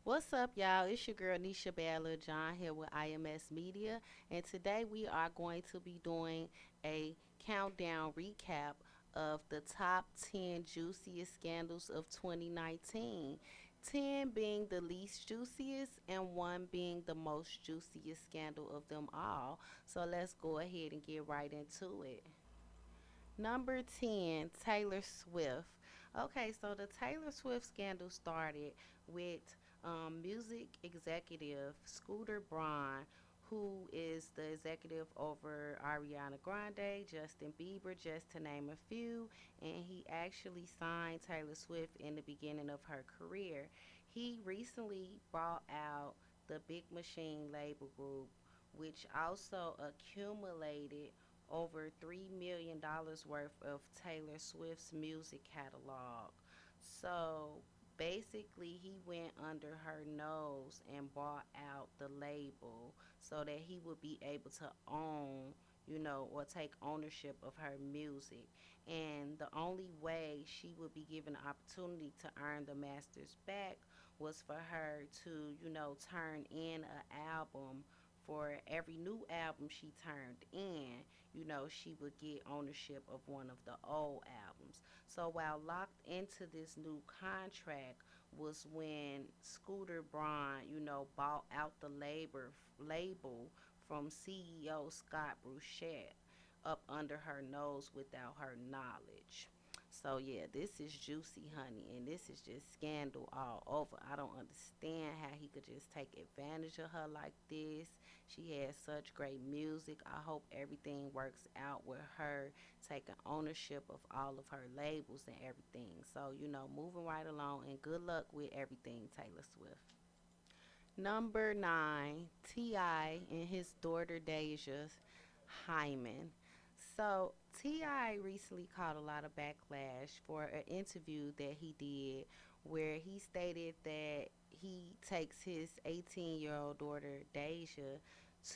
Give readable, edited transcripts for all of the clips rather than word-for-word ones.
What's up, y'all? It's your girl Nisha Bella John here with IMS Media, and today we are going to be doing a countdown recap of the top 10 juiciest scandals of 2019. 10 being the least juiciest, and 1 being the most juiciest scandal of them all. So let's go ahead and get right into it. Number 10, Taylor Swift. Okay, so the Taylor Swift scandal started with music executive Scooter Braun, who is the executive over Ariana Grande, Justin Bieber, just to name a few. And he actually signed Taylor Swift in the beginning of her career. He recently brought out the Big Machine label group, which also accumulated over $3 million worth of Taylor Swift's music catalog. So basically, he went under her nose and bought out the label so that he would be able to own, or take ownership of her music. And the only way she would be given the opportunity to earn the masters back was for her to, turn in an album. For every new album she turned in, she would get ownership of one of the old albums. So while locked into this new contract was when Scooter Braun, bought out the label from CEO Scott Bruchette up under her nose without her knowledge. So yeah, this is juicy, honey, and this is just scandal all over. I don't understand how he could just take advantage of her like this. She has such great music. I hope everything works out with her taking ownership of all of her labels and everything. So, moving right along, and good luck with everything, Taylor Swift. Number 9, T.I. and his daughter Deja Hyman. So T.I. recently caught a lot of backlash for an interview that he did where he stated that he takes his 18-year-old daughter Deja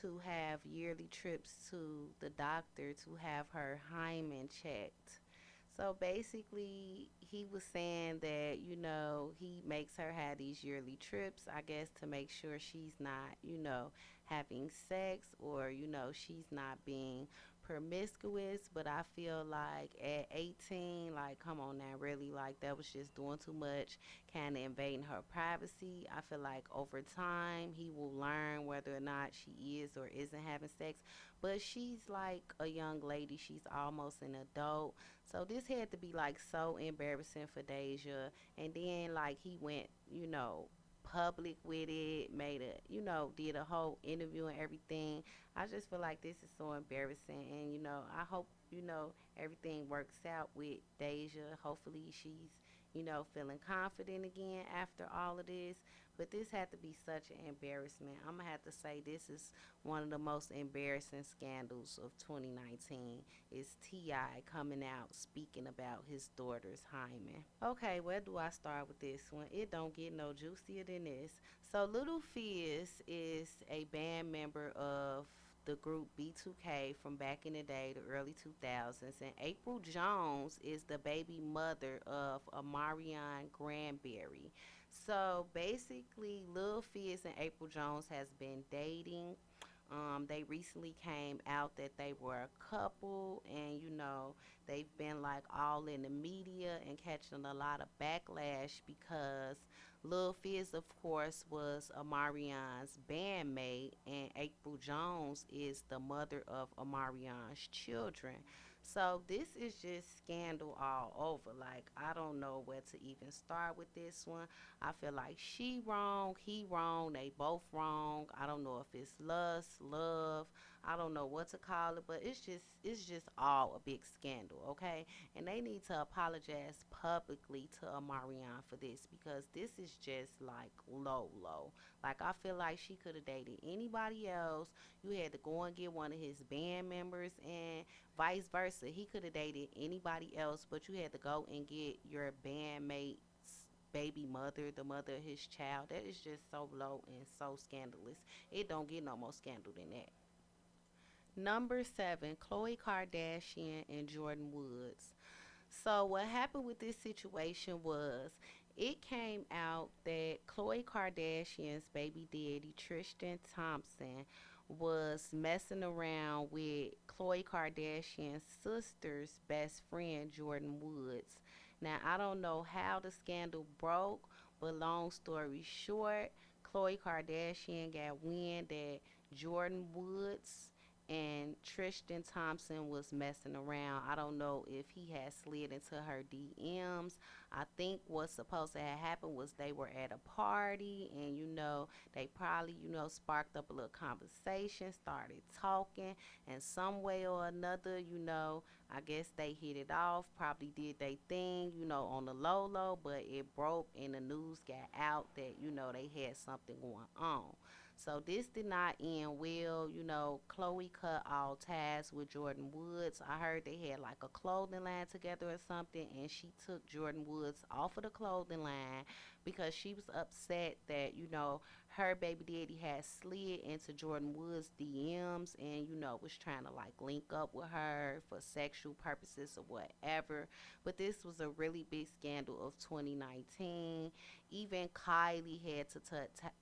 to have yearly trips to the doctor to have her hymen checked. So basically, he was saying that, he makes her have these yearly trips, I guess, to make sure she's not, having sex or, she's not being promiscuous. But I feel like at 18, like, come on now, really, like, that was just doing too much, kind of invading her privacy. I feel like over time, he will learn whether or not she is or isn't having sex. But she's like a young lady, she's almost an adult, so this had to be like so embarrassing for Deja. And then like he went, public with it, made a, did a whole interview and everything. I just feel like this is so embarrassing, and I hope everything works out with Deja. Hopefully she's feeling confident again after all of this. But this had to be such an embarrassment. I'm gonna have to say this is one of the most embarrassing scandals of 2019 is T.I. coming out speaking about his daughter's hymen. Okay, where do I start with this one? It don't get no juicier than this. So Little Fizz is a band member of the group B2K from back in the day, the early 2000s, and April Jones is the baby mother of Amarion Granberry. So basically, Lil Fizz and April Jones has been dating. They recently came out that they were a couple, and they've been like all in the media and catching a lot of backlash because Lil Fizz, of course, was Amarion's bandmate, and April Jones is the mother of Amarion's children. So this is just scandal all over. Like, I don't know where to even start with this one. I feel like she wrong, he wrong, they both wrong. I don't know if it's lust, love, I don't know what to call it, but it's just all a big scandal, okay? And they need to apologize publicly to Amarion for this because this is just like low, low. Like, I feel like she could have dated anybody else. You had to go and get one of his band members, and vice versa. He could have dated anybody else, but you had to go and get your bandmate baby mother, the mother of his child. That is just so low and so scandalous. It don't get no more scandal than that. Number 7, Khloe Kardashian and Jordan Woods. So what happened with this situation was it came out that Khloe Kardashian's baby daddy, Tristan Thompson, was messing around with Khloe Kardashian's sister's best friend, Jordan Woods. Now, I don't know how the scandal broke, but long story short, Khloe Kardashian got wind that Jordan Woods and Tristan Thompson was messing around. I don't know if he had slid into her DMs. I think what's supposed to have happened was they were at a party and they probably sparked up a little conversation, started talking, and some way or another, I guess they hit it off, probably did they thing, on the low low, but it broke and the news got out that they had something going on. So this did not end well. Khloe cut all ties with Jordan Woods. I heard they had like a clothing line together or something, and she took Jordan Woods off of the clothing line because she was upset that, her baby daddy had slid into Jordan Woods' DMs and, was trying to like link up with her for sexual purposes or whatever. But this was a really big scandal of 2019. Even Kylie had to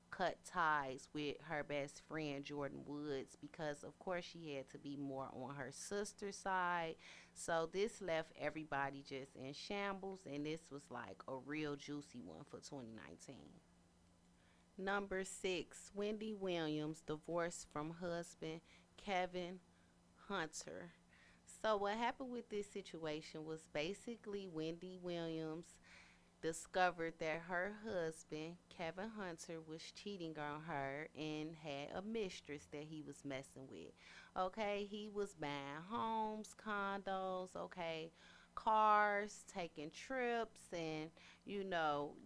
cut ties with her best friend Jordan Woods because of course she had to be more on her sister's side. So this left everybody just in shambles, and this was like a real juicy one for 2019. Number 6, Wendy Williams divorced from husband Kevin Hunter. So what happened with this situation was basically Wendy Williams discovered that her husband, Kevin Hunter, was cheating on her and had a mistress that he was messing with. Okay, he was buying homes, condos, okay, cars, taking trips, and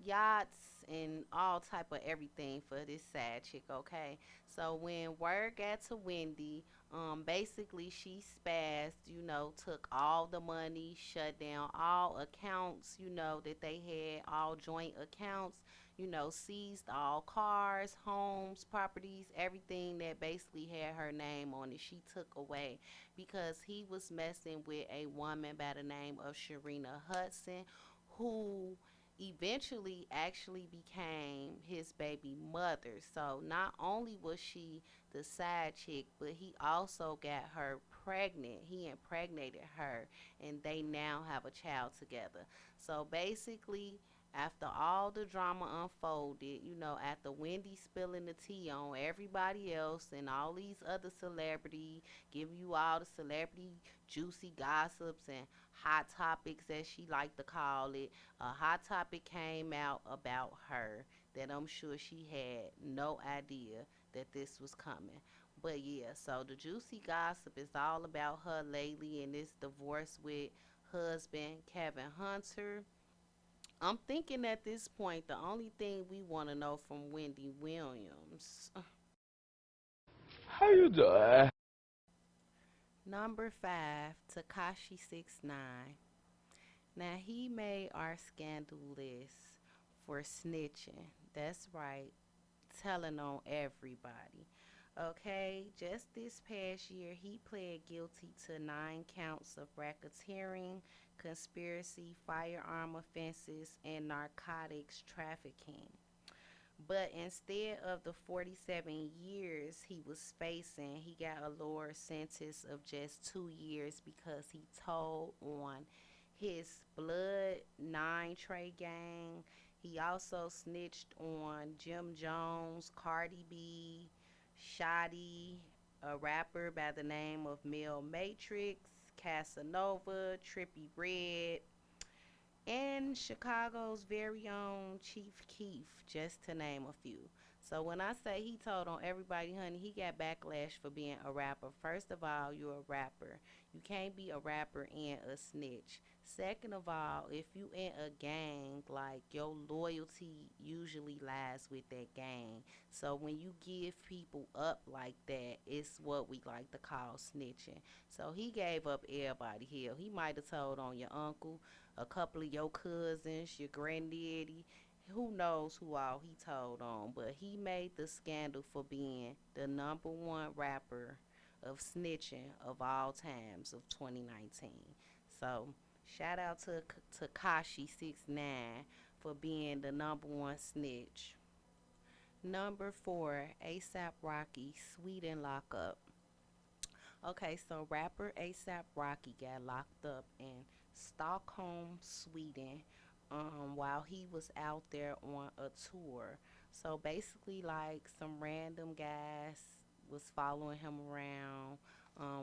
yachts and all type of everything for this side chick. Okay, so when word got to Wendy, basically she spazzed, took all the money, shut down all accounts, that they had, all joint accounts, seized all cars, homes, properties, everything that basically had her name on it. She took away because he was messing with a woman by the name of Sharina Hudson, who eventually actually became his baby mother. So not only was she the side chick, but he also got her pregnant. He impregnated her, and they now have a child together. So basically, after all the drama unfolded, after Wendy spilling the tea on everybody else and all these other celebrities, giving you all the celebrity juicy gossips and hot topics, as she liked to call it, a hot topic came out about her that I'm sure she had no idea that this was coming. But yeah, so the juicy gossip is all about her lately and this divorce with husband Kevin Hunter. I'm thinking at this point the only thing we want to know from Wendy Williams. How you doing? Number 5, Takashi 69. Now he made our scandal list for snitching. That's right, telling on everybody. Okay, just this past year, he pled guilty to 9 counts of racketeering, conspiracy, firearm offenses, and narcotics trafficking. But instead of the 47 years he was facing, he got a lower sentence of just 2 years because he told on his Blood 9 Trey gang. He also snitched on Jim Jones, Cardi B, Shoddy, a rapper by the name of Mel Matrix, Casanova, Trippy Red, and Chicago's very own Chief Keef, just to name a few. So when I say he told on everybody, honey, he got backlash for being a rapper. First of all, you're a rapper. You can't be a rapper and a snitch. Second of all, if you in a gang, like your loyalty usually lies with that gang. So when you give people up like that, it's what we like to call snitching. So he gave up everybody here. He might have told on your uncle, a couple of your cousins, your granddaddy, who knows who all he told on, but he made the scandal for being the number one rapper of snitching of all times of 2019. So shout out to Takashi 69 for being the number one snitch. Number four, ASAP Rocky, Sweden lockup. Okay, so rapper ASAP Rocky got locked up in Stockholm, Sweden, while he was out there on a tour. So basically, like some random guys was following him around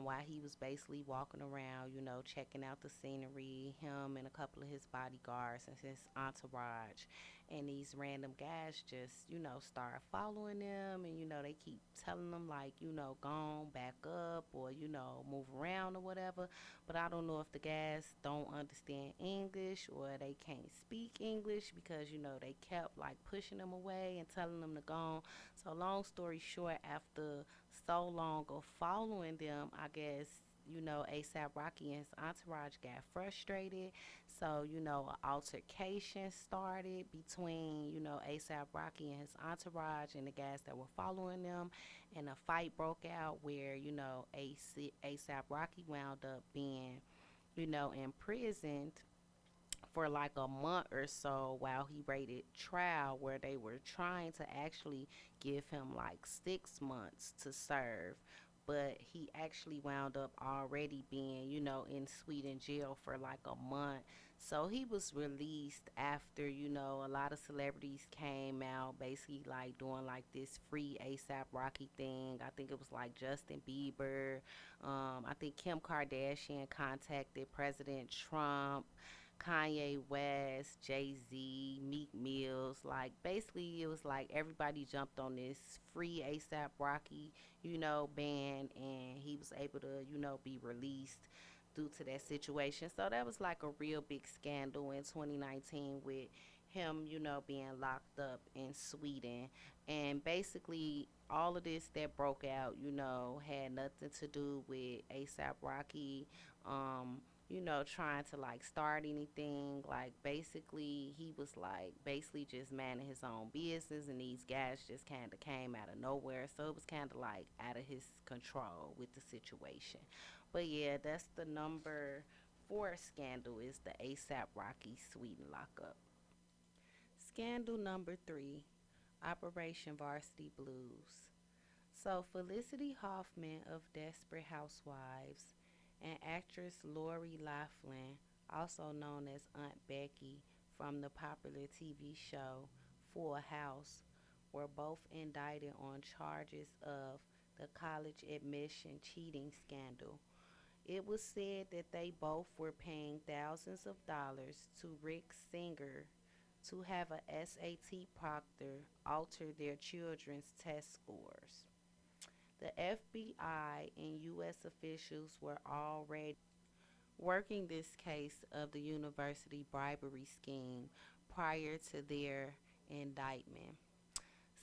while he was basically walking around, checking out the scenery. Him and a couple of his bodyguards and his entourage, and these random guys just start following them, and they keep telling them like go on back up, or move around or whatever. But I don't know if the guys don't understand English or they can't speak English, because they kept like pushing them away and telling them to go on. So long story short, after so long of following them, I guess ASAP Rocky and his entourage got frustrated. So, an altercation started between, ASAP Rocky and his entourage and the guys that were following them. And a fight broke out where, ASAP Rocky wound up being, imprisoned for like a month or so while he waited trial, where they were trying to actually give him like 6 months to serve. But he actually wound up already being, in Sweden jail for like a month. So he was released after, a lot of celebrities came out basically like doing like this free ASAP Rocky thing. I think it was like Justin Bieber. I think Kim Kardashian contacted President Trump, Kanye West, Jay Z, Meek Mills. Like basically, it was like everybody jumped on this free ASAP Rocky, ban, and he was able to, be released due to that situation. So that was like a real big scandal in 2019 with him, being locked up in Sweden. And basically, all of this that broke out, had nothing to do with ASAP Rocky. Trying to like start anything. Like basically, he was like basically just minding his own business, and these guys just kind of came out of nowhere. So it was kind of like out of his control with the situation. But yeah, that's the number four scandal, is the ASAP Rocky Sweden lockup. Scandal number three, Operation Varsity Blues. So, Felicity Huffman of Desperate Housewives and actress Lori Laughlin, also known as Aunt Becky from the popular TV show Full House, were both indicted on charges of the college admission cheating scandal. It was said that they both were paying thousands of dollars to Rick Singer to have a SAT proctor alter their children's test scores. The FBI and U.S. officials were already working this case of the university bribery scheme prior to their indictment.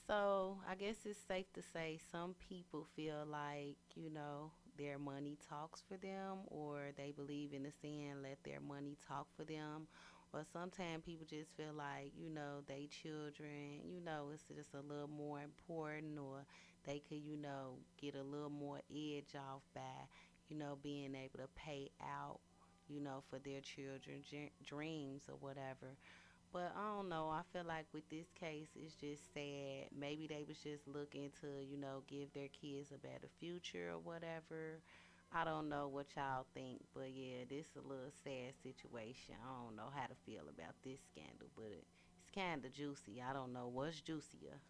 So I guess it's safe to say some people feel like, their money talks for them, or they believe in the saying, let their money talk for them. Or sometimes people just feel like, they children, it's just a little more important, or they could, get a little more edge off by, being able to pay out, for their children's dreams or whatever. But I don't know. I feel like with this case, it's just sad. Maybe they was just looking to, give their kids a better future or whatever. I don't know what y'all think, but yeah, this is a little sad situation. I don't know how to feel about this scandal, but it's kind of juicy. I don't know what's juicier.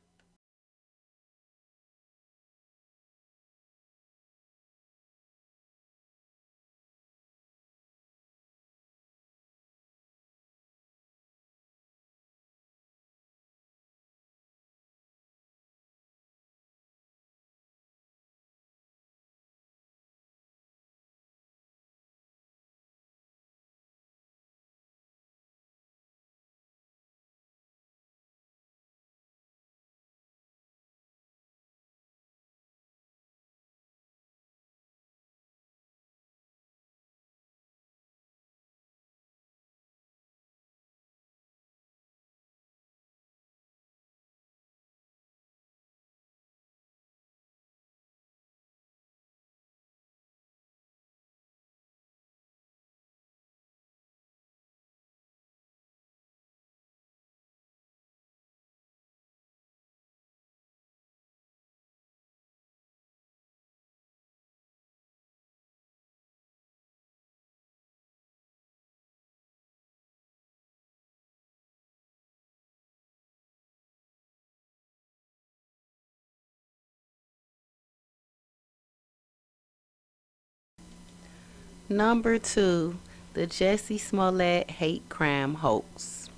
Number two, the Jesse Smollett hate crime hoax.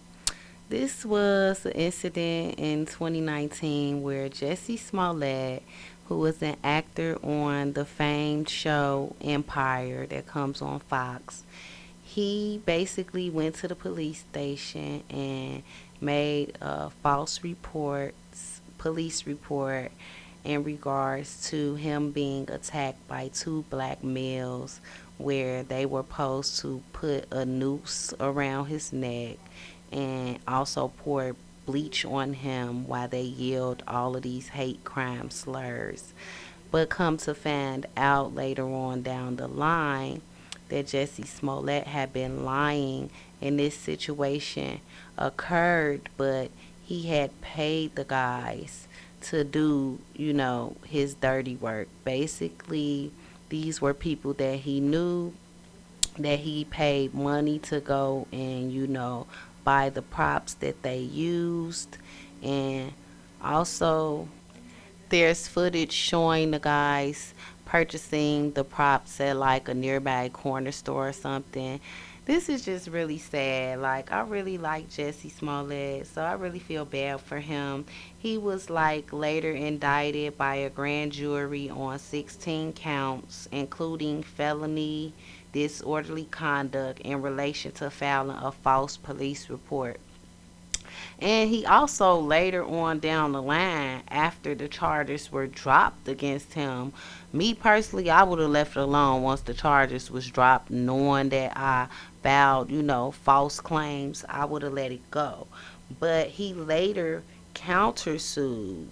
This was an incident in 2019 where Jesse Smollett, who was an actor on the famed show Empire that comes on Fox, he basically went to the police station and made a police report in regards to him being attacked by two black males where they were supposed to put a noose around his neck and also pour bleach on him while they yelled all of these hate crime slurs. But come to find out later on down the line that Jesse Smollett had been lying and this situation occurred, but he had paid the guys to do, his dirty work. Basically, these were people that he knew that he paid money to go and, buy the props that they used. And also, there's footage showing the guys purchasing the props at like a nearby corner store or something. This is just really sad. Like, I really like Jesse Smollett, so I really feel bad for him. He was like later indicted by a grand jury on 16 counts, including felony disorderly conduct in relation to filing a false police report. And he also later on down the line, after the charges were dropped against him, me personally, I would have left it alone once the charges was dropped, knowing that I filed, false claims. I would have let it go. But he later countersued.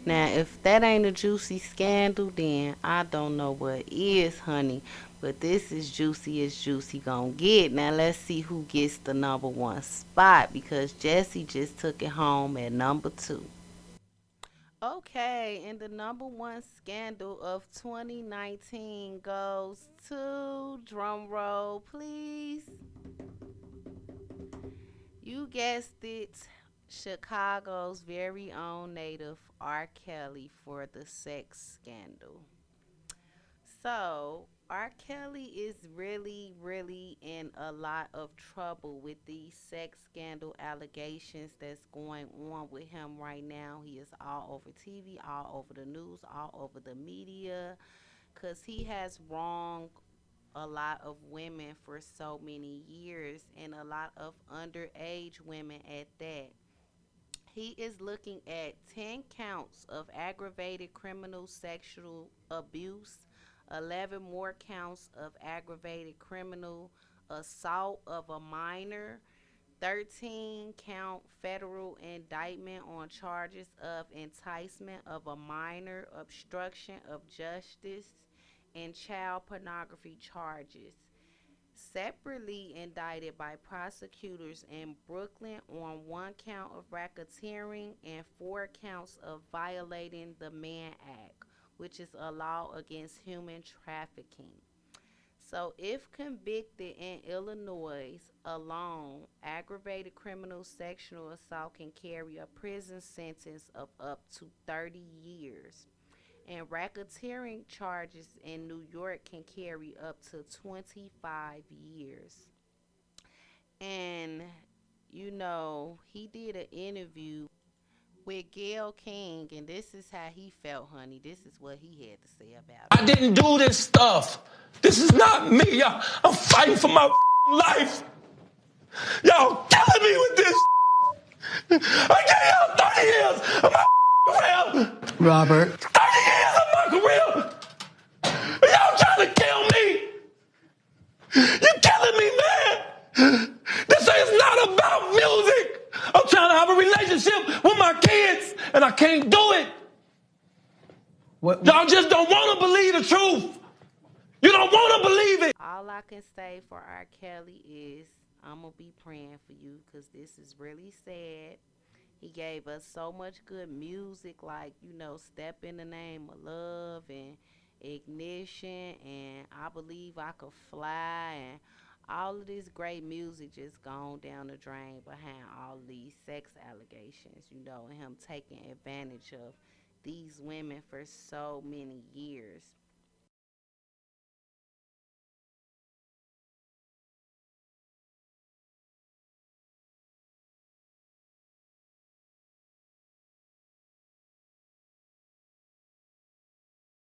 Now, if that ain't a juicy scandal, then I don't know what is, honey. But this is juicy as juicy gonna get. Now let's see who gets the number one spot because Jesse just took it home at number two. Okay, and the number one scandal of 2019 goes to, drum roll please. You guessed it, Chicago's very own native R. Kelly for the sex scandal. So, R. Kelly is really, really in a lot of trouble with these sex scandal allegations that's going on with him right now. He is all over TV, all over the news, all over the media, because he has wronged a lot of women for so many years and a lot of underage women at that. He is looking at 10 counts of aggravated criminal sexual abuse, 11 more counts of aggravated criminal assault of a minor, 13 count federal indictment on charges of enticement of a minor, obstruction of justice, and child pornography charges. Separately indicted by prosecutors in Brooklyn on one count of racketeering and four counts of violating the Mann Act, which is a law against human trafficking. So, if convicted in Illinois alone, aggravated criminal sexual assault can carry a prison sentence of up to 30 years. And racketeering charges in New York can carry up to 25 years. And, he did an interview with Gail King, and this is how he felt, honey. This is what he had to say about I it. didn't do this stuff. This is not me. I'm fighting for my life. Y'all killing me with this. I gave y'all 30 years of my career. Robert. 30 years of my career. Y'all trying to kill me. You killing me, man. This is not about music. I'm trying to have a relationship with my kids, and I can't do it. Y'all just don't want to believe the truth. You don't want to believe it. All I can say for R. Kelly is I'm going to be praying for you because this is really sad. He gave us so much good music, like, Step in the Name of Love and Ignition and I Believe I Could Fly and all of this great music just gone down the drain behind all these sex allegations, and him taking advantage of these women for so many years.